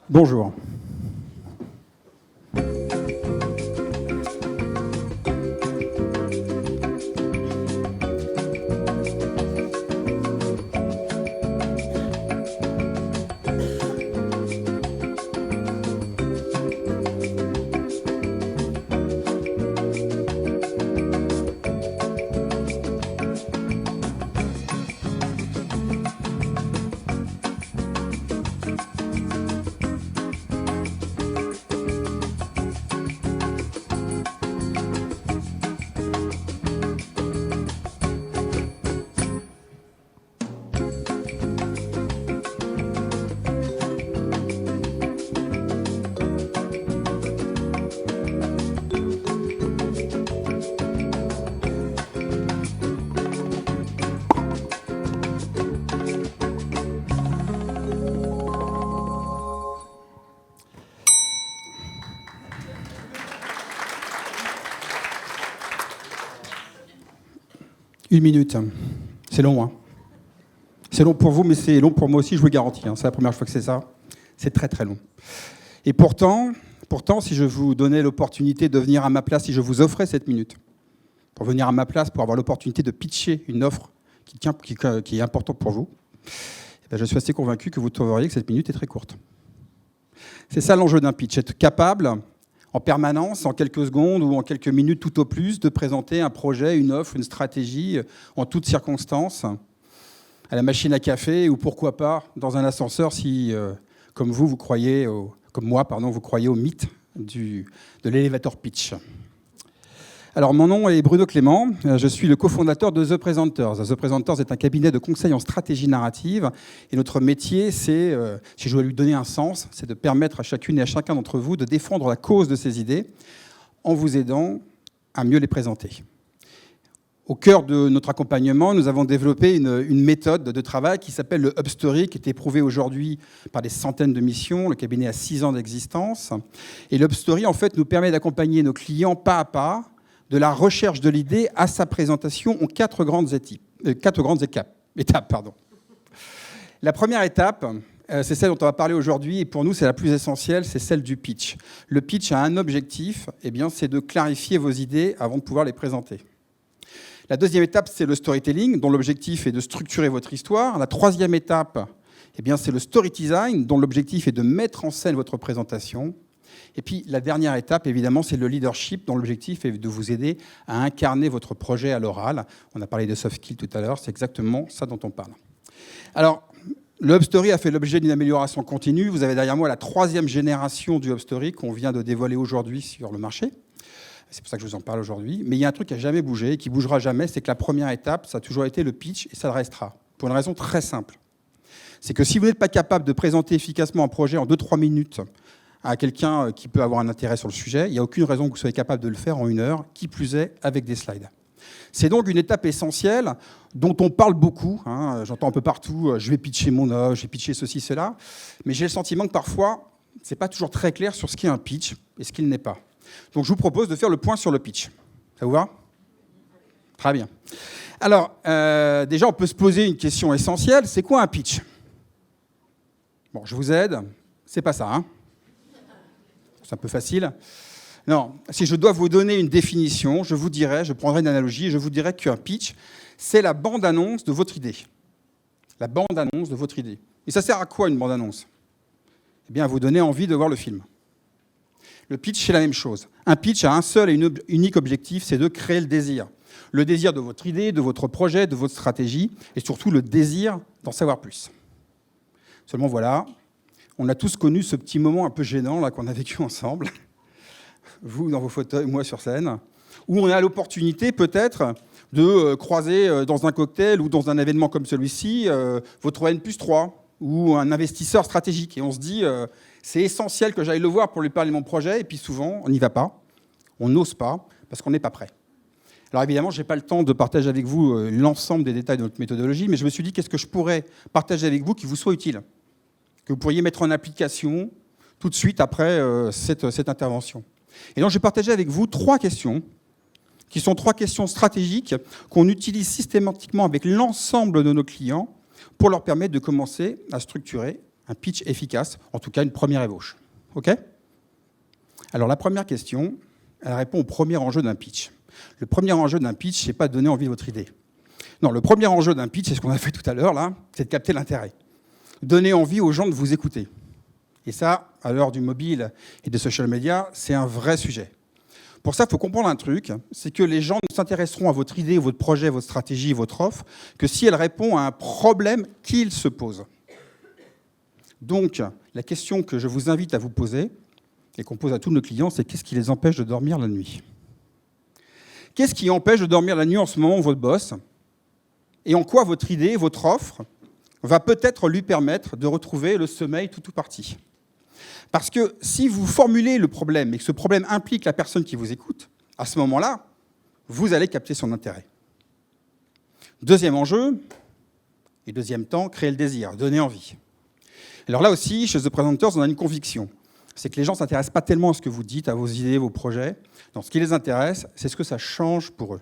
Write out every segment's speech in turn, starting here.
Bonjour. Une minute. C'est long, hein. C'est long pour vous, mais c'est long pour moi aussi, je vous le garantis. Hein. C'est la première fois que c'est ça. C'est très, très long. Et pourtant, si je vous donnais l'opportunité de venir à ma place, si je vous offrais cette minute, pour venir à ma place, pour avoir l'opportunité de pitcher une offre qui est importante pour vous, eh bien, je suis assez convaincu que vous trouveriez que cette minute est très courte. C'est ça l'enjeu d'un pitch, être capable en permanence, en quelques secondes ou en quelques minutes tout au plus, de présenter un projet, une offre, une stratégie, en toutes circonstances, à la machine à café ou pourquoi pas dans un ascenseur si, comme vous croyez, comme moi, vous croyez au mythe de l'elevator pitch. Alors, mon nom est Bruno Clément, je suis le cofondateur de The Presenters. The Presenters est un cabinet de conseil en stratégie narrative et notre métier, c'est, si je dois lui donner un sens, c'est de permettre à chacune et à chacun d'entre vous de défendre la cause de ces idées en vous aidant à mieux les présenter. Au cœur de notre accompagnement, nous avons développé une méthode de travail qui s'appelle le UpStory, qui est éprouvé aujourd'hui par des centaines de missions. Le cabinet a 6 ans d'existence. Et le UpStory, en fait, nous permet d'accompagner nos clients pas à pas, de la recherche de l'idée à sa présentation en 4 grandes étapes. La première étape, c'est celle dont on va parler aujourd'hui, et pour nous, c'est la plus essentielle, c'est celle du pitch. Le pitch a un objectif, c'est de clarifier vos idées avant de pouvoir les présenter. La deuxième étape, c'est le storytelling, dont l'objectif est de structurer votre histoire. La troisième étape, c'est le story design, dont l'objectif est de mettre en scène votre présentation. Et puis, la dernière étape, évidemment, c'est le leadership, dont l'objectif est de vous aider à incarner votre projet à l'oral. On a parlé de soft skills tout à l'heure, c'est exactement ça dont on parle. Alors, le UpStory a fait l'objet d'une amélioration continue. Vous avez derrière moi la 3e génération du UpStory qu'on vient de dévoiler aujourd'hui sur le marché. C'est pour ça que je vous en parle aujourd'hui. Mais il y a un truc qui n'a jamais bougé et qui ne bougera jamais, c'est que la première étape, ça a toujours été le pitch et ça le restera. Pour une raison très simple. C'est que si vous n'êtes pas capable de présenter efficacement un projet en 2-3 minutes à quelqu'un qui peut avoir un intérêt sur le sujet, il n'y a aucune raison que vous soyez capable de le faire en 1 heure, qui plus est avec des slides. C'est donc une étape essentielle dont on parle beaucoup. Hein, j'entends un peu partout, je vais pitcher mon offre, je vais pitcher ceci, cela. Mais j'ai le sentiment que parfois, ce n'est pas toujours très clair sur ce qu'est un pitch et ce qu'il n'est pas. Donc je vous propose de faire le point sur le pitch. Ça vous va ? Très bien. Alors, déjà, on peut se poser une question essentielle. C'est quoi un pitch ? Bon, je vous aide. C'est pas ça, hein ? C'est un peu facile. Non, si je dois vous donner une définition, je prendrai une analogie et je vous dirais qu'un pitch, c'est la bande-annonce de votre idée. La bande-annonce de votre idée. Et ça sert à quoi une bande-annonce ? À vous donner envie de voir le film. Le pitch, c'est la même chose. Un pitch a un seul et unique objectif, c'est de créer le désir. Le désir de votre idée, de votre projet, de votre stratégie, et surtout le désir d'en savoir plus. Seulement voilà, on a tous connu ce petit moment un peu gênant là, qu'on a vécu ensemble, vous dans vos fauteuils, moi sur scène, où on a l'opportunité peut-être de croiser dans un cocktail ou dans un événement comme celui-ci votre N+3 ou un investisseur stratégique. Et on se dit, c'est essentiel que j'aille le voir pour lui parler de mon projet, et puis souvent, on n'y va pas, on n'ose pas, parce qu'on n'est pas prêt. Alors évidemment, je n'ai pas le temps de partager avec vous l'ensemble des détails de notre méthodologie, mais je me suis dit, qu'est-ce que je pourrais partager avec vous qui vous soit utile ? Que vous pourriez mettre en application tout de suite après cette intervention. Et donc, je vais partager avec vous 3 questions qui sont 3 questions stratégiques qu'on utilise systématiquement avec l'ensemble de nos clients pour leur permettre de commencer à structurer un pitch efficace, en tout cas une première ébauche. OK ? Alors la première question, elle répond au premier enjeu d'un pitch. Le premier enjeu d'un pitch, c'est pas de donner envie de votre idée. Non, le premier enjeu d'un pitch, c'est ce qu'on a fait tout à l'heure, là, c'est de capter l'intérêt. Donner envie aux gens de vous écouter. Et ça, à l'heure du mobile et des social media, c'est un vrai sujet. Pour ça, il faut comprendre un truc, c'est que les gens ne s'intéresseront à votre idée, votre projet, votre stratégie, votre offre, que si elle répond à un problème qu'ils se posent. Donc, la question que je vous invite à vous poser, et qu'on pose à tous nos clients, c'est qu'est-ce qui les empêche de dormir la nuit ? Qu'est-ce qui empêche de dormir la nuit en ce moment, votre boss ? Et en quoi votre idée, votre offre, va peut-être lui permettre de retrouver le sommeil tout ou partie ? Parce que si vous formulez le problème et que ce problème implique la personne qui vous écoute, à ce moment-là, vous allez capter son intérêt. Deuxième enjeu, et deuxième temps, créer le désir, donner envie. Alors là aussi, chez The Presenters, on a une conviction. C'est que les gens ne s'intéressent pas tellement à ce que vous dites, à vos idées, vos projets. Donc, ce qui les intéresse, c'est ce que ça change pour eux.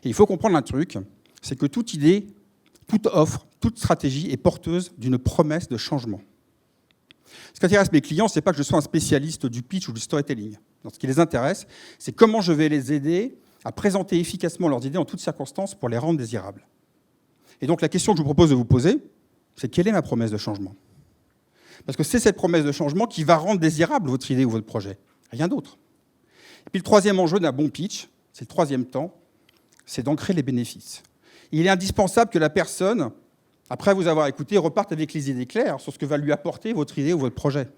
Et il faut comprendre un truc, c'est que toute idée, toute offre, toute stratégie est porteuse d'une promesse de changement. Ce qui intéresse mes clients, ce n'est pas que je sois un spécialiste du pitch ou du storytelling. Donc, ce qui les intéresse, c'est comment je vais les aider à présenter efficacement leurs idées en toutes circonstances pour les rendre désirables. Et donc, la question que je vous propose de vous poser, c'est quelle est ma promesse de changement ? Parce que c'est cette promesse de changement qui va rendre désirable votre idée ou votre projet. Rien d'autre. Et puis le troisième enjeu d'un bon pitch, c'est le troisième temps, c'est d'ancrer les bénéfices. Il est indispensable que la personne, après vous avoir écouté, reparte avec les idées claires sur ce que va lui apporter votre idée ou votre projet.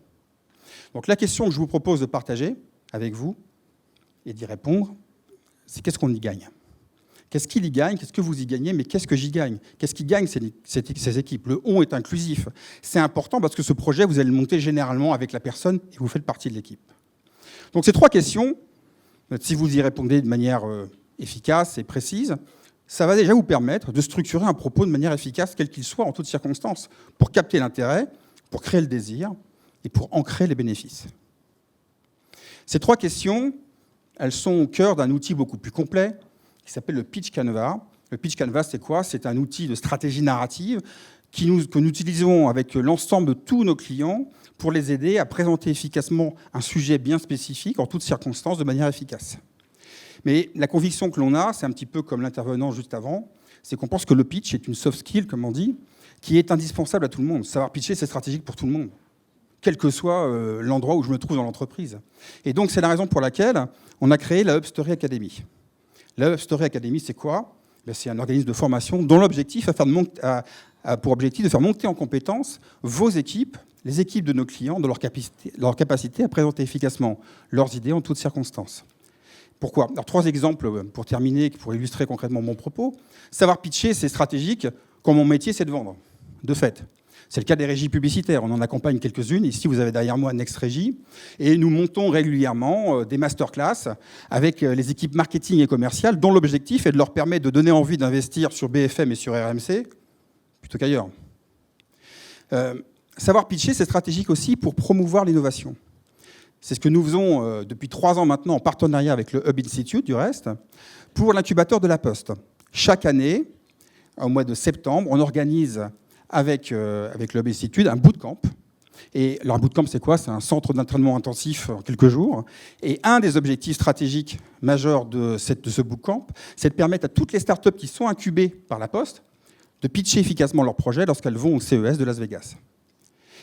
Donc la question que je vous propose de partager avec vous et d'y répondre, c'est qu'est-ce qu'on y gagne ? Qu'est-ce qu'il y gagne ? Qu'est-ce que vous y gagnez ? Mais qu'est-ce que j'y gagne ? Qu'est-ce qui gagne ces équipes ? Le « on » est inclusif. C'est important parce que ce projet, vous allez le monter généralement avec la personne et vous faites partie de l'équipe. Donc ces 3 questions, si vous y répondez de manière efficace et précise, ça va déjà vous permettre de structurer un propos de manière efficace, quel qu'il soit, en toutes circonstances, pour capter l'intérêt, pour créer le désir et pour ancrer les bénéfices. Ces 3 questions, elles sont au cœur d'un outil beaucoup plus complet, qui s'appelle le Pitch Canvas. Le Pitch Canvas, c'est quoi ? C'est un outil de stratégie narrative que nous utilisons avec l'ensemble de tous nos clients pour les aider à présenter efficacement un sujet bien spécifique, en toutes circonstances, de manière efficace. Mais la conviction que l'on a, c'est un petit peu comme l'intervenant juste avant, c'est qu'on pense que le pitch est une soft skill, comme on dit, qui est indispensable à tout le monde. Savoir pitcher, c'est stratégique pour tout le monde, quel que soit l'endroit où je me trouve dans l'entreprise. Et donc, c'est la raison pour laquelle on a créé la UpStory Academy. La UpStory Academy, c'est quoi ? C'est un organisme de formation dont l'objectif a pour objectif de faire monter en compétence vos équipes, les équipes de nos clients, de leur capacité à présenter efficacement leurs idées en toutes circonstances. Pourquoi ? Alors, 3 exemples pour terminer, pour illustrer concrètement mon propos. Savoir pitcher, c'est stratégique quand mon métier, c'est de vendre, de fait. C'est le cas des régies publicitaires. On en accompagne quelques-unes. Ici, vous avez derrière moi Next Régie. Et nous montons régulièrement des masterclass avec les équipes marketing et commerciales dont l'objectif est de leur permettre de donner envie d'investir sur BFM et sur RMC plutôt qu'ailleurs. Savoir pitcher, c'est stratégique aussi pour promouvoir l'innovation. C'est ce que nous faisons depuis 3 ans maintenant en partenariat avec le Hub Institute, du reste, pour l'incubateur de la Poste. Chaque année, au mois de septembre, on organise avec le Hub Institute un bootcamp. Et alors, un bootcamp, c'est quoi ? C'est un centre d'entraînement intensif en quelques jours. Et un des objectifs stratégiques majeurs de ce bootcamp, c'est de permettre à toutes les startups qui sont incubées par la Poste de pitcher efficacement leurs projets lorsqu'elles vont au CES de Las Vegas.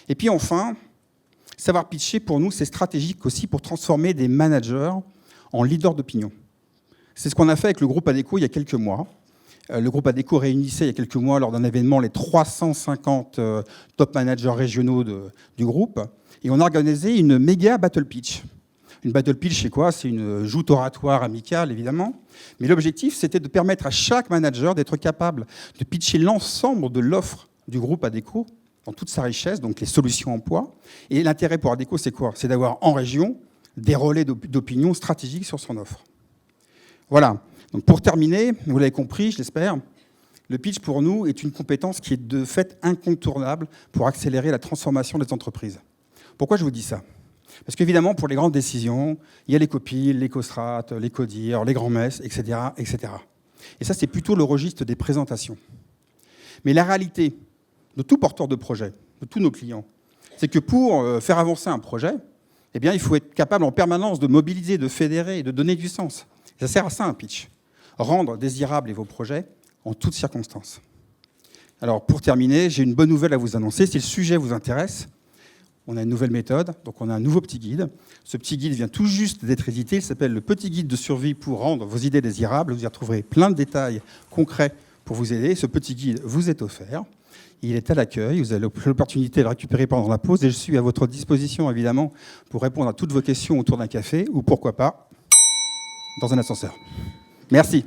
Et puis enfin, savoir pitcher, pour nous, c'est stratégique aussi pour transformer des managers en leaders d'opinion. C'est ce qu'on a fait avec le groupe Adecco il y a quelques mois. Le groupe Adecco réunissait il y a quelques mois, lors d'un événement, les 350 top managers régionaux du groupe. Et on a organisé une méga battle pitch. Une battle pitch, c'est quoi ? C'est une joute oratoire amicale, évidemment. Mais l'objectif, c'était de permettre à chaque manager d'être capable de pitcher l'ensemble de l'offre du groupe Adecco dans toute sa richesse, donc les solutions emploi. Et l'intérêt pour Adecco, c'est quoi ? C'est d'avoir en région des relais d'opinion stratégiques sur son offre. Voilà. Donc pour terminer, vous l'avez compris, je l'espère, le pitch pour nous est une compétence qui est de fait incontournable pour accélérer la transformation des entreprises. Pourquoi je vous dis ça ? Parce qu'évidemment, pour les grandes décisions, il y a les COPIL, les COSTRAT, les CODIR, les grands messes, etc., etc. Et ça, c'est plutôt le registre des présentations. Mais la réalité de tout porteur de projet, de tous nos clients, c'est que pour faire avancer un projet, eh bien, il faut être capable en permanence de mobiliser, de fédérer et de donner du sens. Et ça sert à ça, un pitch. Rendre désirables vos projets en toutes circonstances. Alors, pour terminer, j'ai une bonne nouvelle à vous annoncer. Si le sujet vous intéresse, on a une nouvelle méthode, donc on a un nouveau petit guide. Ce petit guide vient tout juste d'être édité. Il s'appelle le Petit guide de survie pour rendre vos idées désirables. Vous y retrouverez plein de détails concrets pour vous aider. Ce petit guide vous est offert. Il est à l'accueil. Vous avez l'opportunité de le récupérer pendant la pause. Et je suis à votre disposition, évidemment, pour répondre à toutes vos questions autour d'un café ou, pourquoi pas, dans un ascenseur. Merci.